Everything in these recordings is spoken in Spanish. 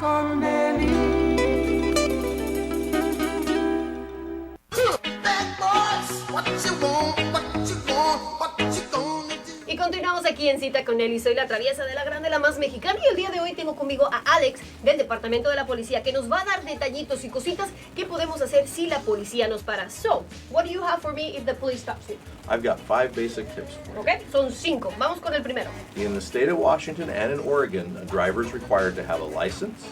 con Nelly. Y continuamos aquí en Cita con Nelly. Soy la Traviesa de la grande, la más mexicana, y el día de hoy tengo conmigo a Alex del departamento de la policía, que nos va a dar detallitos y cositas que podemos hacer si la policía nos para. So, what do you have for me if the police stops me? I've got 5 basic tips for you. Okay, son 5. Vamos con el primero. In the state of Washington and in Oregon, a driver is required to have a license,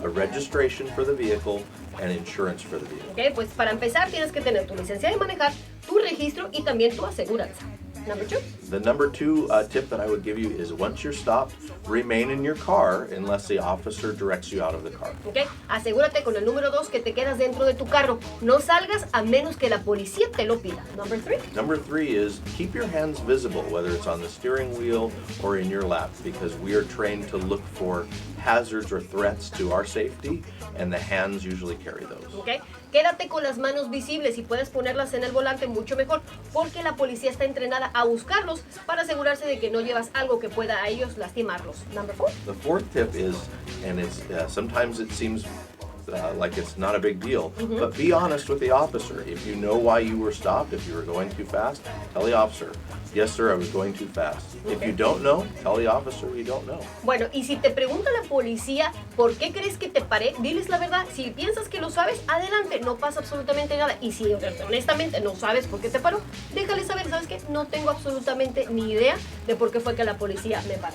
a registration for the vehicle, and insurance for the vehicle. Okay, pues para empezar tienes que tener tu licencia de manejar, tu registro y también tu aseguranza. Number 2. The number 2 tip that I would give you is once you're stopped, remain in your car unless the officer directs you out of the car. Okay, asegúrate con el número 2 que te quedas dentro de tu carro. No salgas a menos que la policía te lo pida. Number 3. Number 3 is keep your hands visible, whether it's on the steering wheel or in your lap, because we are trained to look for hazards or threats to our safety, and the hands usually carry those. Okay. Quédate con las manos visibles y puedes ponerlas en el volante mucho mejor, porque la policía está entrenada a buscarlos para asegurarse de que no llevas algo que pueda a ellos lastimarlos. Number 4. The 4th tip is, and it's sometimes it seems like it's not a big deal, but be honest with the officer. If you know why you were stopped, if you were going too fast, tell the officer, yes sir, I was going too fast. If you don't know, tell the officer you don't know. Bueno, y si te pregunta la policía por qué crees que te paré, diles la verdad. Si piensas que lo sabes, adelante, no pasa absolutamente nada. Y si honestamente no sabes por qué te paró, déjale saber, ¿sabes qué? No tengo absolutamente ni idea de por qué fue que la policía me paró.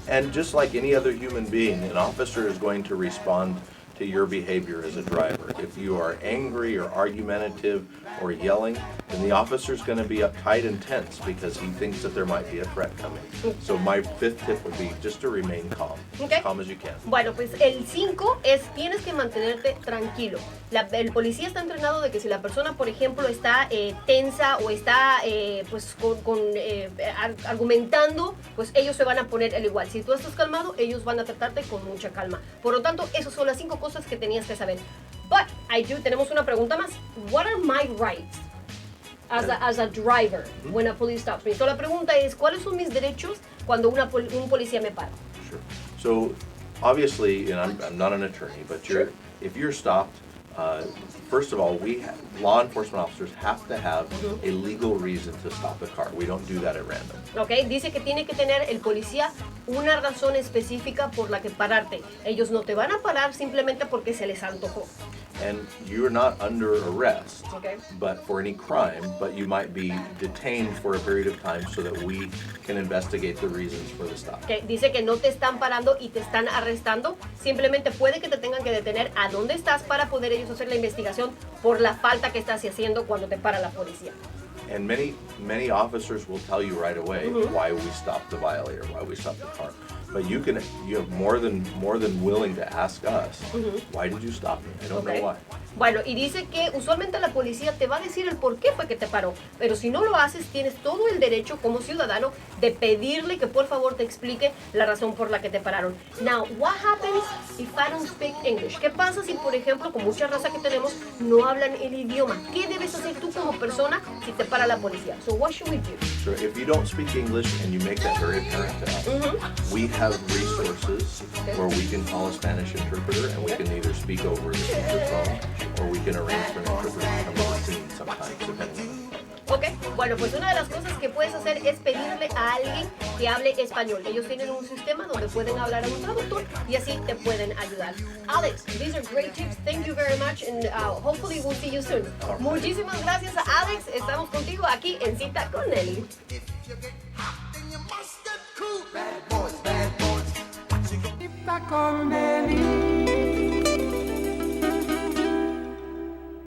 And just like any other human being, an officer is going to respond to your behavior as a driver. If you are angry or argumentative or yelling, then the officer is going to be uptight and tense because he thinks that there might be a threat coming. So my 5th tip would be just to remain calm, Okay. as calm as you can. Bueno, pues el 5 es tienes que mantenerte tranquilo. El policía está entrenado de que si la persona, por ejemplo, está tensa o está pues argumentando, pues ellos se van a poner al igual. Si tú estás calmado, ellos van a tratarte con mucha calma. Por lo tanto, esas son las 5 cosas que tenías que saber. But tenemos una pregunta más. What are my rights as a driver when a police stops me? So la pregunta es, ¿cuáles son mis derechos cuando un policía me para? Sure. So obviously, and I'm not an attorney, but if you're stopped, first of all, law enforcement officers have to have a legal reason to stop the car. We don't do that at random. Okay, dice que tiene que tener el policía una razón específica por la que pararte. Ellos no te van a parar simplemente porque se les antojó. And you're not under arrest, Okay. but for any crime, but you might be detained for a period of time so that we can investigate the reasons for the stop. Okay, dice que no te están parando y te están arrestando. Simplemente puede que te tengan que detener a dónde estás para poder ellos hacer la investigación por la falta que estás haciendo cuando te para la policía. And many officers will tell you right away why we stopped the violator, why we stopped the car. But you have more than willing to ask us, why did you stop me? I don't know why. Bueno, y dice que usualmente la policía te va a decir el por qué fue que te paró, pero si no lo haces, tienes todo el derecho como ciudadano de pedirle que por favor te explique la razón por la que te pararon. Now, what happens if I don't speak English? ¿Qué pasa si, por ejemplo, con mucha raza que tenemos, no hablan el idioma? ¿Qué debes hacer tú como persona si te para la policía? So, what should we do? So if you don't speak English and you make that very apparent to us, we have resources where we can call a Spanish interpreter and we can either speak over the speakerphone or we can arrange for an interpreter to come to the scene sometimes, depending on the Ok, bueno, pues una de las cosas que puedes hacer es pedirle a alguien que hable español. Ellos tienen un sistema donde pueden hablar a un traductor y así te pueden ayudar. Alex, these are great tips. Thank you very much and hopefully we'll see you soon. Muchísimas gracias a Alex. Estamos contigo aquí en Cita con Nelly. Cita con Nelly.